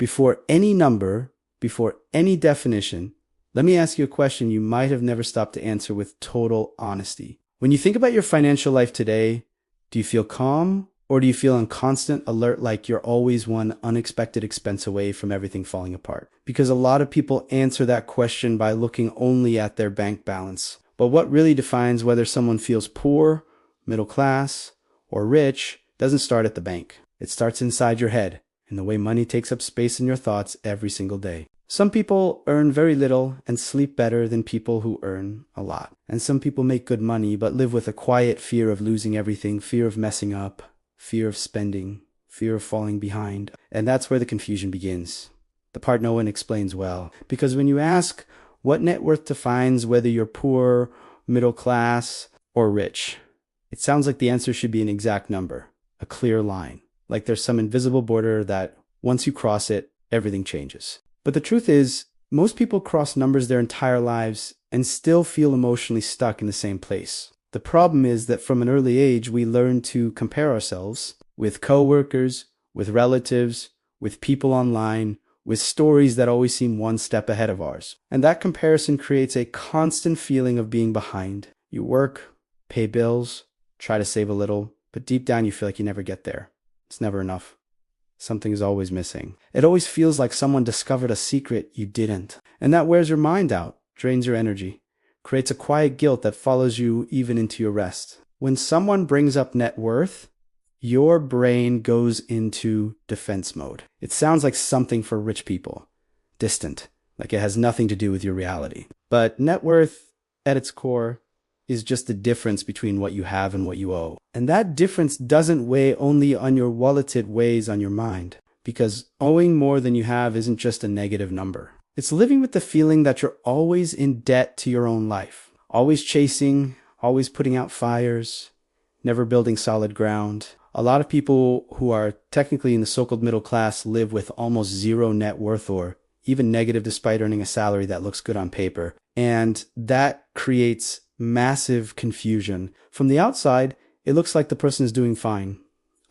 before any number, before any definition, let me ask you a question you might have never stopped to answer with total honesty. When you think about your financial life today, do you feel calm, or do you feel on constant alert like you're always one unexpected expense away from everything falling apart? Because a lot of people answer that question by looking only at their bank balance. But what really defines whether someone feels poor, middle class, or rich doesn't start at the bank. It starts inside your head, in the way money takes up space in your thoughts every single day. Some people earn very little and sleep better than people who earn a lot. And some people make good money but live with a quiet fear of losing everything, fear of messing up, fear of spending, fear of falling behind. And that's where the confusion begins. The part no one explains well. Because when you ask what net worth defines whether you're poor, middle class, or rich, it sounds like the answer should be an exact number, a clear line. Like there's some invisible border that once you cross it, everything changes. But the truth is, most people cross numbers their entire lives and still feel emotionally stuck in the same place. The problem is that from an early age, we learn to compare ourselves with coworkers, with relatives, with people online, with stories that always seem one step ahead of ours. And that comparison creates a constant feeling of being behind. You work, pay bills, try to save a little, but deep down you feel like you never get there. It's never enough. Something is always missing. It always feels like someone discovered a secret you didn't. And that wears your mind out, drains your energy, creates a quiet guilt that follows you even into your rest. When someone brings up net worth, your brain goes into defense mode. It sounds like something for rich people, distant, like it has nothing to do with your reality. But net worth, at its core, is just the difference between what you have and what you owe. And that difference doesn't weigh only on your wallet, it weighs on your mind. Because owing more than you have isn't just a negative number. It's living with the feeling that you're always in debt to your own life. Always chasing, always putting out fires, never building solid ground. A lot of people who are technically in the so-called middle class live with almost zero net worth or even negative despite earning a salary that looks good on paper. And that creates massive confusion. From the outside, it looks like the person is doing fine.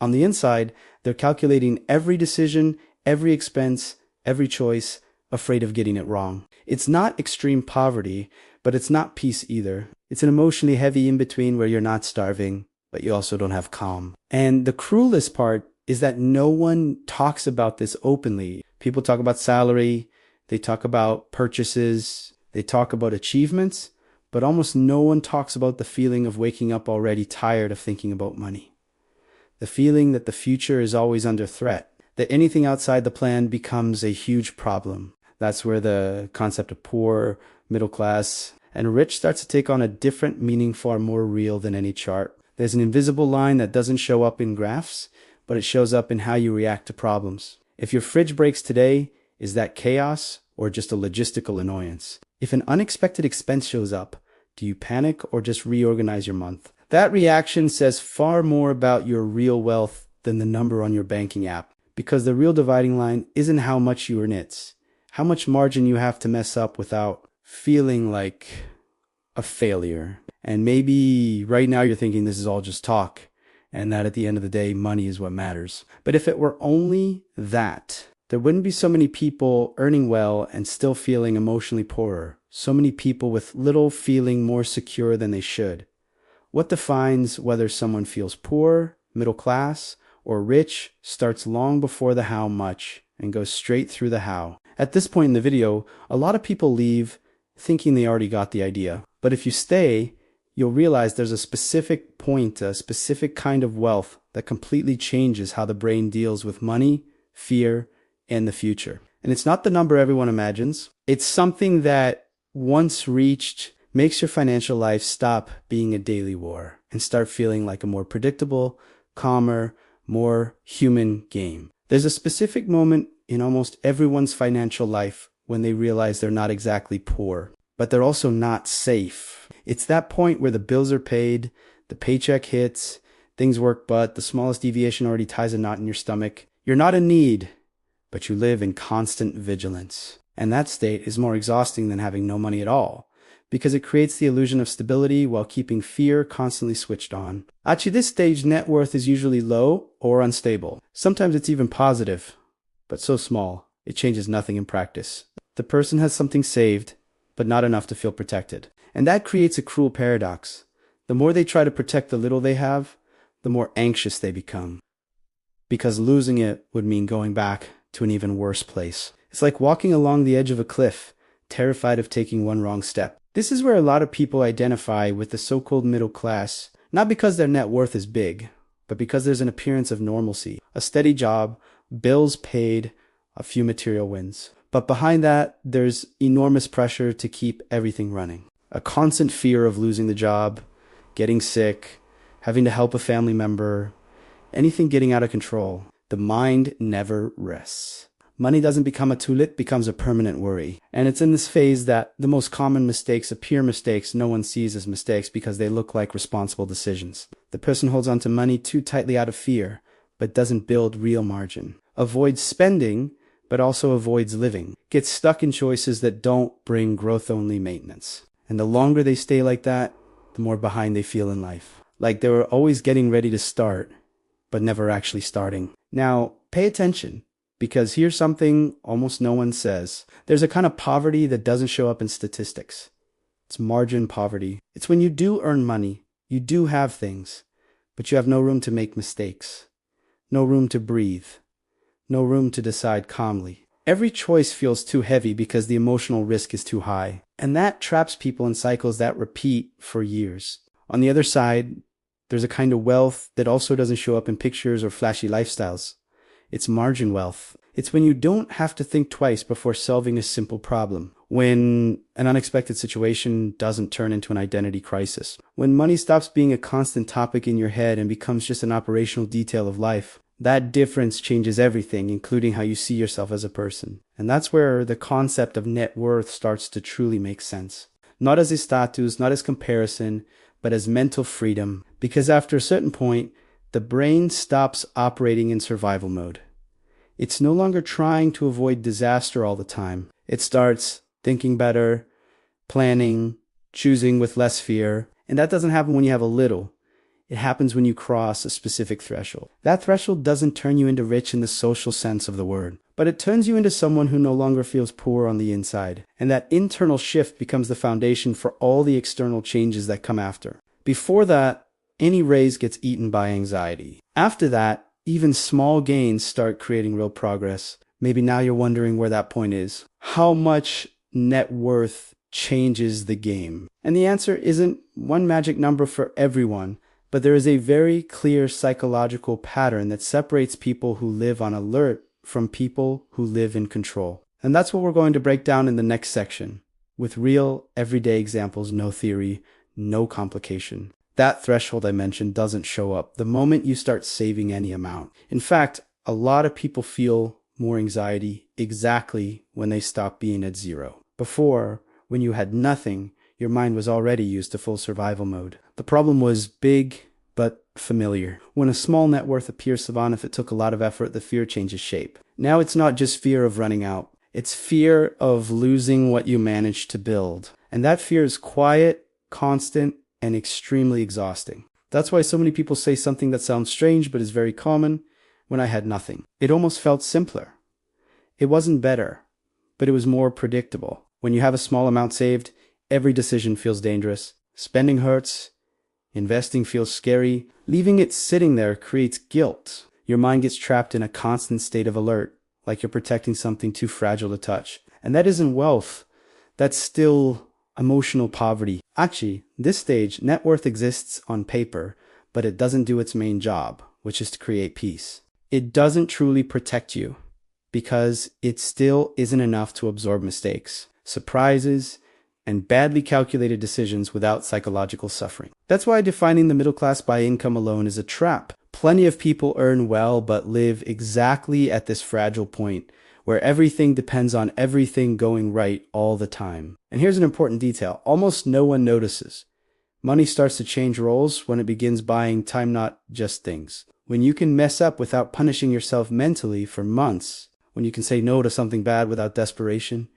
On the inside, they're calculating every decision, every expense, every choice, afraid of getting it wrong. It's not extreme poverty, but it's not peace either. It's an emotionally heavy in-between where you're not starving, but you also don't have calm. And the cruelest part is that no one talks about this openly. People talk about salary, they talk about purchases, they talk about achievements, but almost no one talks about the feeling of waking up already tired of thinking about money. The feeling that the future is always under threat, that anything outside the plan becomes a huge problem. That's where the concept of poor, middle class, and rich starts to take on a different meaning far more real than any chart. There's an invisible line that doesn't show up in graphs, but it shows up in how you react to problems. If your fridge breaks today, is that chaos or just a logistical annoyance? If an unexpected expense shows up, do you panic or just reorganize your month? That reaction says far more about your real wealth than the number on your banking app, because the real dividing line isn't how much you earn, it's how much margin you have to mess up without feeling like a failure. And maybe right now you're thinking this is all just talk, and that at the end of the day, money is what matters. But if it were only that, there wouldn't be so many people earning well and still feeling emotionally poorer. So many people with little feeling more secure than they should. What defines whether someone feels poor, middle class, or rich starts long before the how much and goes straight through the how. At this point in the video, a lot of people leave thinking they already got the idea. But if you stay, you'll realize there's a specific point, a specific kind of wealth that completely changes how the brain deals with money, fear, and the future. And it's not the number everyone imagines. It's something that, once reached, makes your financial life stop being a daily war and start feeling like a more predictable, calmer, more human game. There's a specific moment in almost everyone's financial life when they realize they're not exactly poor, but they're also not safe. It's that point where the bills are paid, the paycheck hits, things work, but the smallest deviation already ties a knot in your stomach. You're not in need, but you live in constant vigilance. And that state is more exhausting than having no money at all, because it creates the illusion of stability while keeping fear constantly switched on. At this stage, net worth is usually low or unstable. Sometimes it's even positive, but so small, it changes nothing in practice. The person has something saved, but not enough to feel protected. And that creates a cruel paradox. The more they try to protect the little they have, the more anxious they become. Because losing it would mean going back to an even worse place. It's like walking along the edge of a cliff, terrified of taking one wrong step. This is where a lot of people identify with the so-called middle class, not because their net worth is big, but because there's an appearance of normalcy, a steady job, bills paid, a few material wins. But behind that, there's enormous pressure to keep everything running. A constant fear of losing the job, getting sick, having to help a family member, anything getting out of control. The mind never rests. Money doesn't become a tool, it becomes a permanent worry. And it's in this phase that the most common mistakes appear mistakes no one sees as mistakes because they look like responsible decisions. The person holds on to money too tightly out of fear, but doesn't build real margin. Avoids spending, but also avoids living. Gets stuck in choices that don't bring growth-only maintenance. And the longer they stay like that, the more behind they feel in life. Like they were always getting ready to start, but never actually starting. Now, pay attention, because here's something almost no one says. There's a kind of poverty that doesn't show up in statistics. It's margin poverty. It's when you do earn money, you do have things, but you have no room to make mistakes, no room to breathe, no room to decide calmly. Every choice feels too heavy because the emotional risk is too high, and that traps people in cycles that repeat for years. On the other side, there's a kind of wealth that also doesn't show up in pictures or flashy lifestyles. It's margin wealth. It's when you don't have to think twice before solving a simple problem. When an unexpected situation doesn't turn into an identity crisis. When money stops being a constant topic in your head and becomes just an operational detail of life. That difference changes everything, including how you see yourself as a person. And that's where the concept of net worth starts to truly make sense. Not as a status, not as comparison, but as mental freedom. Because after a certain point, the brain stops operating in survival mode. It's no longer trying to avoid disaster all the time. It starts thinking better, planning, choosing with less fear. And that doesn't happen when you have a little. It happens when you cross a specific threshold. That threshold doesn't turn you into rich in the social sense of the word, but it turns you into someone who no longer feels poor on the inside. And that internal shift becomes the foundation for all the external changes that come after. Before that, any raise gets eaten by anxiety. After that, even small gains start creating real progress. Maybe now you're wondering where that point is. How much net worth changes the game? And the answer isn't one magic number for everyone. But there is a very clear psychological pattern that separates people who live on alert from people who live in control. And that's what we're going to break down in the next section, with real, everyday examples, no theory, no complication. That threshold I mentioned doesn't show up the moment you start saving any amount. In fact, a lot of people feel more anxiety exactly when they stop being at zero. Before, when you had nothing, your mind was already used to full survival mode. The problem was big, but familiar. When a small net worth appears, even if it took a lot of effort, the fear changes shape. Now it's not just fear of running out. It's fear of losing what you managed to build. And that fear is quiet, constant, and extremely exhausting. That's why so many people say something that sounds strange, but is very common. When I had nothing, it almost felt simpler. It wasn't better, but it was more predictable. When you have a small amount saved, every decision feels dangerous. Spending hurts. Investing feels scary. Leaving it sitting there creates guilt. Your mind gets trapped in a constant state of alert, like you're protecting something too fragile to touch. And that isn't wealth. That's still emotional poverty. Actually, this stage, net worth exists on paper, but it doesn't do its main job, which is to create peace. It doesn't truly protect you because it still isn't enough to absorb mistakes, surprises, and badly calculated decisions without psychological suffering. That's why defining the middle class by income alone is a trap. Plenty of people earn well but live exactly at this fragile point where everything depends on everything going right all the time. And here's an important detail. Almost no one notices. Money starts to change roles when it begins buying time, not just things. When you can mess up without punishing yourself mentally for months. When you can say no to something bad without desperation.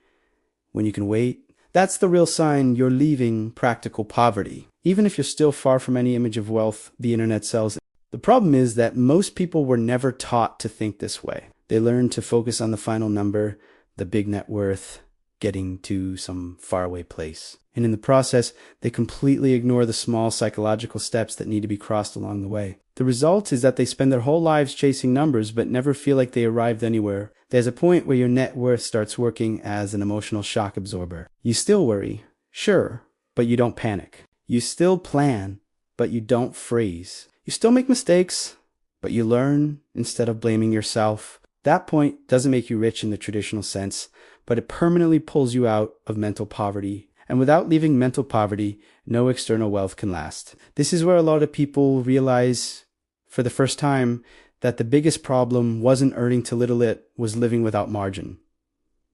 When you can wait. That's the real sign you're leaving practical poverty. Even if you're still far from any image of wealth the internet sells. The problem is that most people were never taught to think this way. They learn to focus on the final number, the big net worth, getting to some faraway place. And in the process, they completely ignore the small psychological steps that need to be crossed along the way. The result is that they spend their whole lives chasing numbers but never feel like they arrived anywhere. There's a point where your net worth starts working as an emotional shock absorber. You still worry, sure, but you don't panic. You still plan, but you don't freeze. You still make mistakes, but you learn instead of blaming yourself. That point doesn't make you rich in the traditional sense, but it permanently pulls you out of mental poverty. And without leaving mental poverty, no external wealth can last. This is where a lot of people realize for the first time that the biggest problem wasn't earning too little, it was living without margin,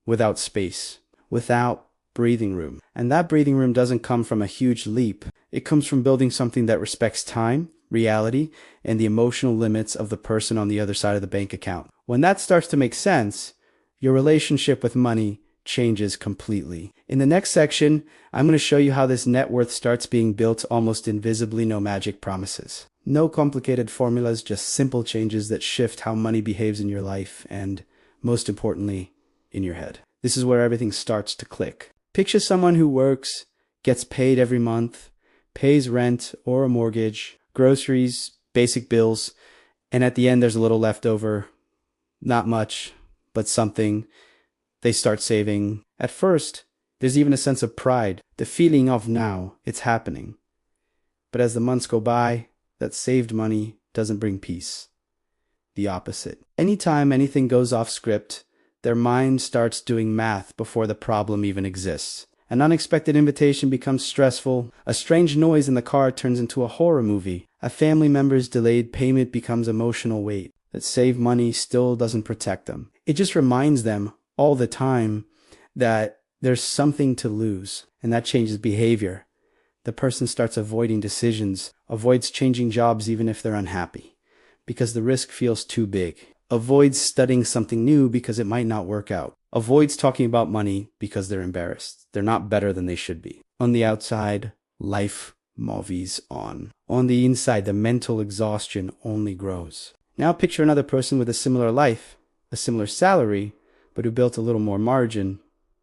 without space, without breathing room. And that breathing room doesn't come from a huge leap. It comes from building something that respects time, reality, and the emotional limits of the person on the other side of the bank account. When that starts to make sense, your relationship with money changes completely. In the next section, I'm going to show you how this net worth starts being built almost invisibly, no magic promises. No complicated formulas, just simple changes that shift how money behaves in your life and, most importantly, in your head. This is where everything starts to click. Picture someone who works, gets paid every month, pays rent or a mortgage, groceries, basic bills, and at the end there's a little left over. Not much, but something. They start saving. At first, there's even a sense of pride, the feeling of now, it's happening. But as the months go by, that saved money doesn't bring peace. The opposite. Anytime anything goes off script, their mind starts doing math before the problem even exists. An unexpected invitation becomes stressful. A strange noise in the car turns into a horror movie. A family member's delayed payment becomes emotional weight. That saved money still doesn't protect them. It just reminds them all the time that there's something to lose, and that changes behavior. The person starts avoiding decisions, avoids changing jobs even if they're unhappy, because the risk feels too big. Avoids studying something new because it might not work out. Avoids talking about money because they're embarrassed. They're not better than they should be. On the outside, life movies on. On the inside, the mental exhaustion only grows. Now picture another person with a similar life, a similar salary, but who built a little more margin.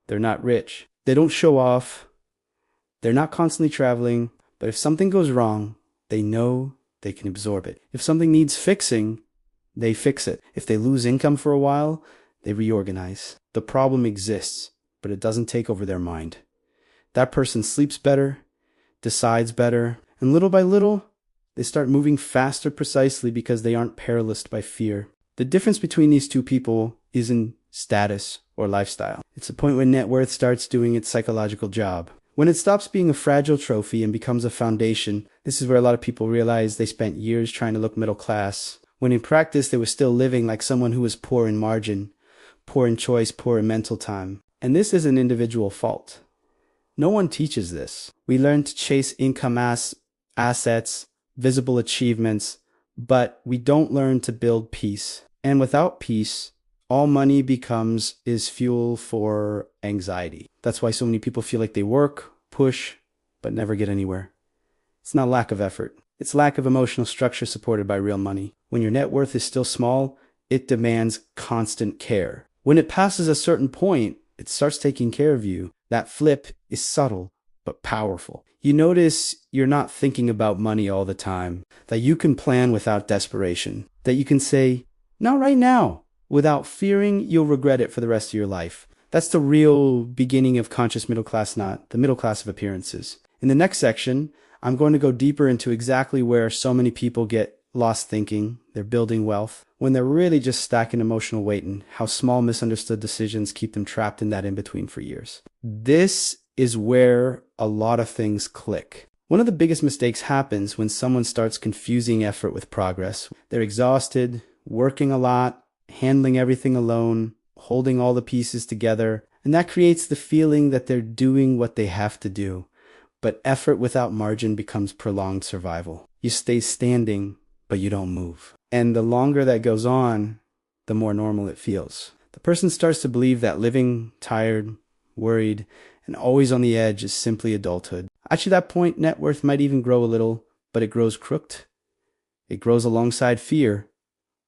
They're not rich. They don't show off. They're not constantly traveling. But if something goes wrong, they know they can absorb it. If something needs fixing, they fix it. If they lose income for a while, they reorganize. The problem exists, but it doesn't take over their mind. That person sleeps better, decides better, and little by little, they start moving faster precisely because they aren't paralyzed by fear. The difference between these two people isn't status or lifestyle. It's the point when net worth starts doing its psychological job. When it stops being a fragile trophy and becomes a foundation, this is where a lot of people realize they spent years trying to look middle class, when in practice they were still living like someone who was poor in margin, poor in choice, poor in mental time. And this is an individual fault. No one teaches this. We learn to chase income, assets, visible achievements, but we don't learn to build peace. And without peace, all money becomes is fuel for anxiety. That's why so many people feel like they work, push, but never get anywhere. It's not lack of effort. It's lack of emotional structure supported by real money. When your net worth is still small, it demands constant care. When it passes a certain point, it starts taking care of you. That flip is subtle, but powerful. You notice you're not thinking about money all the time, that you can plan without desperation, that you can say, not right now, without fearing you'll regret it for the rest of your life. That's the real beginning of conscious middle class, not the middle class of appearances. In the next section, I'm going to go deeper into exactly where so many people get lost thinking they're building wealth when they're really just stacking emotional weight, and how small misunderstood decisions keep them trapped in that in-between for years. This is where a lot of things click. One of the biggest mistakes happens when someone starts confusing effort with progress. They're exhausted, working a lot, handling everything alone, holding all the pieces together, and that creates the feeling that they're doing what they have to do. But effort without margin becomes prolonged survival. You stay standing, but you don't move. And the longer that goes on, the more normal it feels. The person starts to believe that living tired, worried, and always on the edge is simply adulthood. Actually, at that point, net worth might even grow a little, but it grows crooked. It grows alongside fear,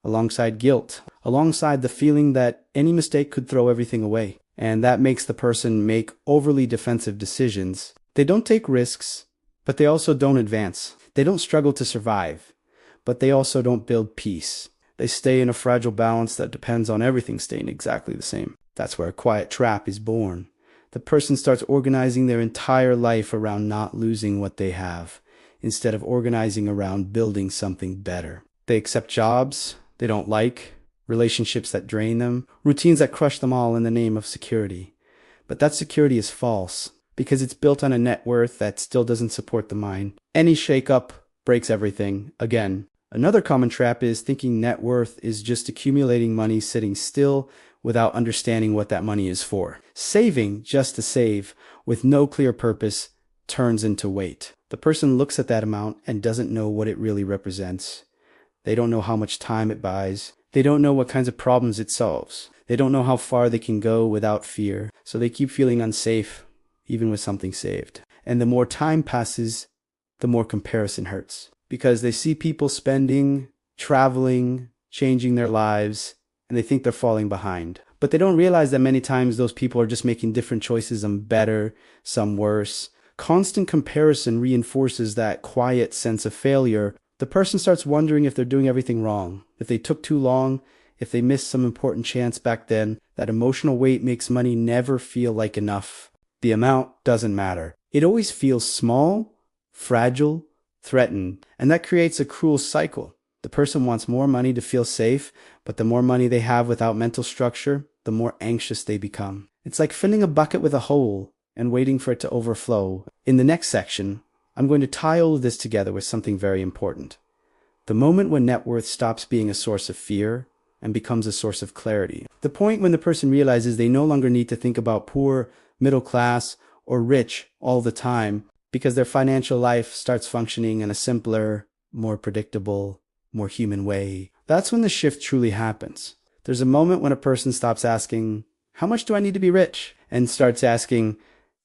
alongside guilt, alongside the feeling that any mistake could throw everything away. And that makes the person make overly defensive decisions. They don't take risks, but they also don't advance. They don't struggle to survive, but they also don't build peace. They stay in a fragile balance that depends on everything staying exactly the same. That's where a quiet trap is born. The person starts organizing their entire life around not losing what they have, instead of organizing around building something better. They accept jobs they don't like, relationships that drain them, routines that crush them all in the name of security. But that security is false, because it's built on a net worth that still doesn't support the mind. Any shakeup breaks everything again. Another common trap is thinking net worth is just accumulating money sitting still without understanding what that money is for. Saving just to save with no clear purpose turns into weight. The person looks at that amount and doesn't know what it really represents. They don't know how much time it buys. They don't know what kinds of problems it solves. They don't know how far they can go without fear. So they keep feeling unsafe, even with something saved. And the more time passes, the more comparison hurts. Because they see people spending, traveling, changing their lives, and they think they're falling behind. But they don't realize that many times those people are just making different choices, some better, some worse. Constant comparison reinforces that quiet sense of failure. The person starts wondering if they're doing everything wrong, if they took too long, if they missed some important chance back then. That emotional weight makes money never feel like enough. The amount doesn't matter. It always feels small, fragile, threatened, and that creates a cruel cycle. The person wants more money to feel safe, but the more money they have without mental structure, the more anxious they become. It's like filling a bucket with a hole and waiting for it to overflow. In the next section, I'm going to tie all of this together with something very important. The moment when net worth stops being a source of fear and becomes a source of clarity. The point when the person realizes they no longer need to think about poor, middle class, or rich all the time, because their financial life starts functioning in a simpler, more predictable, more human way. That's when the shift truly happens. There's a moment when a person stops asking, how much do I need to be rich? And starts asking,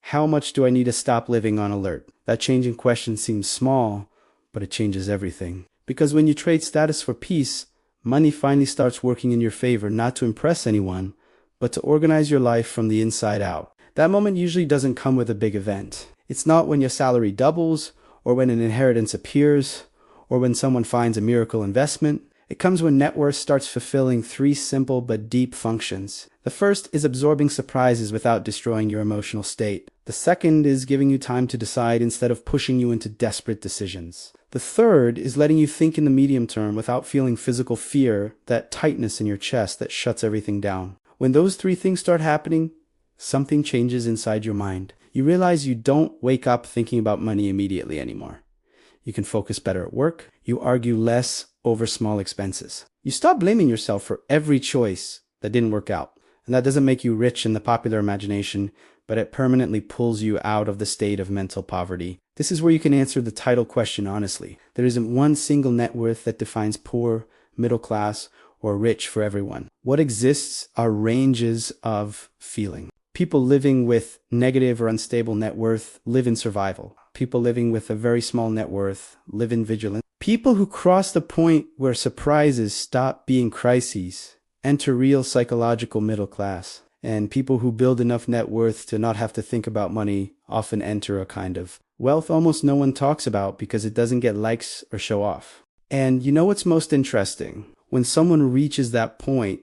how much do I need to stop living on alert? That change in question seems small, but it changes everything. Because when you trade status for peace, money finally starts working in your favor, not to impress anyone, but to organize your life from the inside out. That moment usually doesn't come with a big event. It's not when your salary doubles, or when an inheritance appears, or when someone finds a miracle investment. It comes when net worth starts fulfilling three simple but deep functions. The first is absorbing surprises without destroying your emotional state. The second is giving you time to decide instead of pushing you into desperate decisions. The third is letting you think in the medium term without feeling physical fear, that tightness in your chest that shuts everything down. When those three things start happening, something changes inside your mind. You realize you don't wake up thinking about money immediately anymore. You can focus better at work. You argue less over small expenses. You stop blaming yourself for every choice that didn't work out. And that doesn't make you rich in the popular imagination, but it permanently pulls you out of the state of mental poverty. This is where you can answer the title question honestly. There isn't one single net worth that defines poor, middle class, or rich for everyone. What exists are ranges of feeling. People living with negative or unstable net worth live in survival. People living with a very small net worth live in vigilance. People who cross the point where surprises stop being crises enter real psychological middle class. And people who build enough net worth to not have to think about money often enter a kind of wealth almost no one talks about because it doesn't get likes or show off. And you know what's most interesting? When someone reaches that point,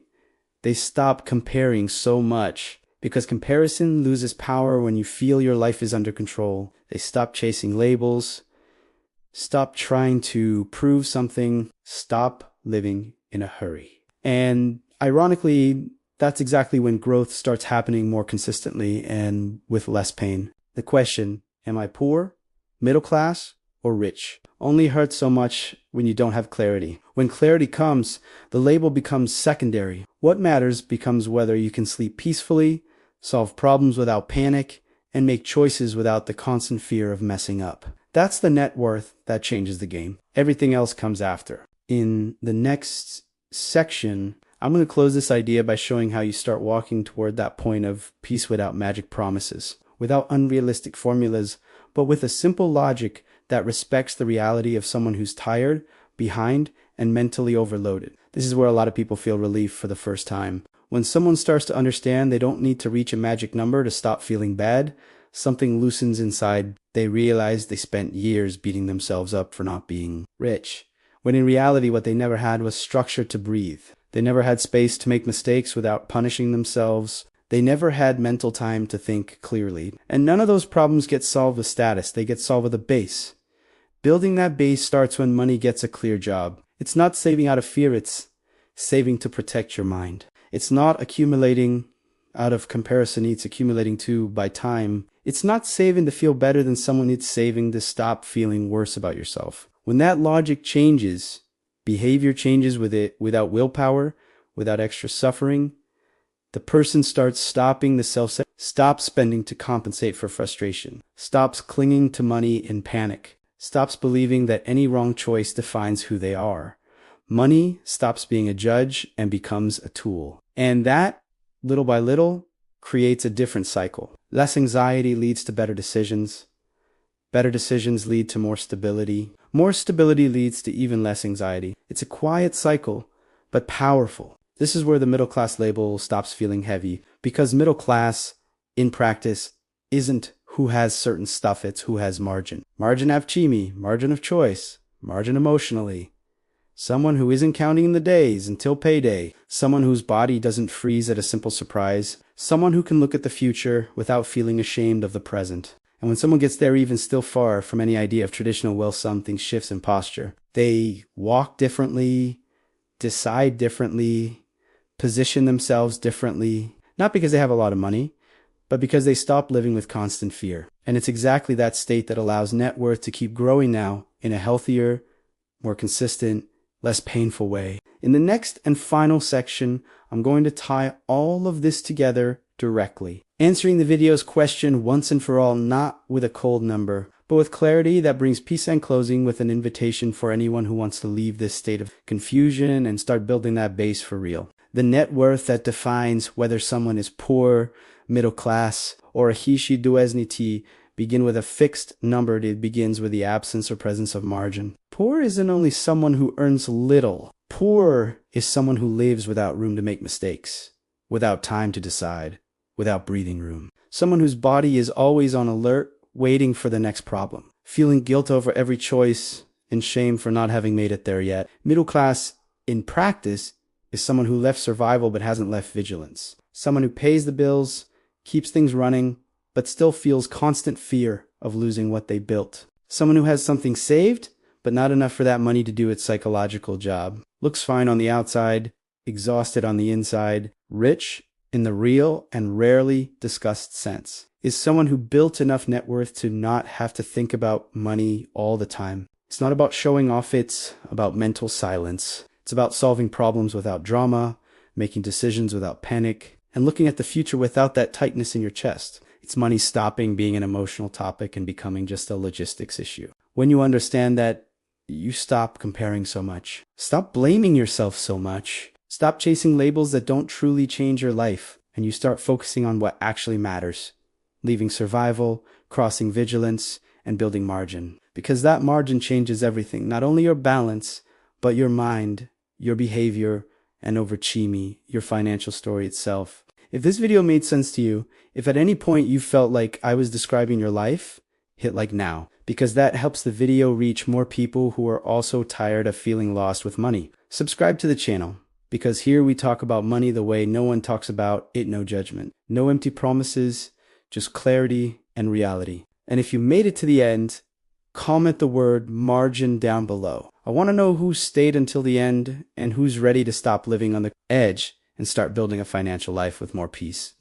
they stop comparing so much. Because comparison loses power when you feel your life is under control. They stop chasing labels, stop trying to prove something, stop living in a hurry. And ironically, that's exactly when growth starts happening more consistently and with less pain. The question, am I poor, middle class, or rich, only hurts so much when you don't have clarity. When clarity comes, the label becomes secondary. What matters becomes whether you can sleep peacefully, solve problems without panic, and make choices without the constant fear of messing up. That's the net worth that changes the game. Everything else comes after. In the next section, I'm going to close this idea by showing how you start walking toward that point of peace without magic promises, without unrealistic formulas, but with a simple logic that respects the reality of someone who's tired, behind, and mentally overloaded. This is where a lot of people feel relief for the first time. When someone starts to understand they don't need to reach a magic number to stop feeling bad, something loosens inside. They realize they spent years beating themselves up for not being rich, when in reality what they never had was structure to breathe. They never had space to make mistakes without punishing themselves. They never had mental time to think clearly. And none of those problems get solved with status. They get solved with a base. Building that base starts when money gets a clear job. It's not saving out of fear, it's saving to protect your mind. It's not accumulating out of comparison, it's accumulating to by time. It's not saving to feel better than someone, it's saving to stop feeling worse about yourself. When that logic changes, behavior changes with it without willpower, without extra suffering. The person starts stopping the stops spending to compensate for frustration, stops clinging to money in panic, stops believing that any wrong choice defines who they are. Money stops being a judge and becomes a tool. And that, little by little, creates a different cycle. Less anxiety leads to better decisions. Better decisions lead to more stability. More stability leads to even less anxiety. It's a quiet cycle, but powerful. This is where the middle class label stops feeling heavy, because middle class, in practice, isn't who has certain stuff, it's who has margin. Margin avchimi, margin of choice, margin emotionally. Someone who isn't counting the days until payday. Someone whose body doesn't freeze at a simple surprise. Someone who can look at the future without feeling ashamed of the present. And when someone gets there even still far from any idea of traditional wealth, something shifts in posture. They walk differently, decide differently, position themselves differently, not because they have a lot of money, but because they stop living with constant fear. And it's exactly that state that allows net worth to keep growing now in a healthier, more consistent, less painful way. In the next and final section, I'm going to tie all of this together directly, answering the video's question once and for all, not with a cold number, but with clarity that brings peace and closing, with an invitation for anyone who wants to leave this state of confusion and start building that base for real. The net worth that defines whether someone is poor, middle class, or a hishi duesniti begin with a fixed number. It begins with the absence or presence of margin. Poor isn't only someone who earns little. Poor is someone who lives without room to make mistakes, without time to decide, without breathing room. Someone whose body is always on alert, waiting for the next problem, feeling guilt over every choice and shame for not having made it there yet. Middle class, in practice, is someone who left survival but hasn't left vigilance. Someone who pays the bills, keeps things running, but still feels constant fear of losing what they built. Someone who has something saved, but not enough for that money to do its psychological job. Looks fine on the outside, exhausted on the inside. Rich in the real and rarely discussed sense is someone who built enough net worth to not have to think about money all the time. It's not about showing off, it's about mental silence. It's about solving problems without drama, making decisions without panic, and looking at the future without that tightness in your chest. It's money stopping being an emotional topic and becoming just a logistics issue. When you understand that, you stop comparing so much. Stop blaming yourself so much. Stop chasing labels that don't truly change your life, and you start focusing on what actually matters. Leaving survival, crossing vigilance, and building margin. Because that margin changes everything, not only your balance, but your mind, your behavior, and over Chimi, your financial story itself. If this video made sense to you, if at any point you felt like I was describing your life, hit like now, because that helps the video reach more people who are also tired of feeling lost with money. Subscribe to the channel, because here we talk about money the way no one talks about it, no judgment. No empty promises, just clarity and reality. And if you made it to the end, comment the word margin down below. I want to know who stayed until the end and who's ready to stop living on the edge and start building a financial life with more peace.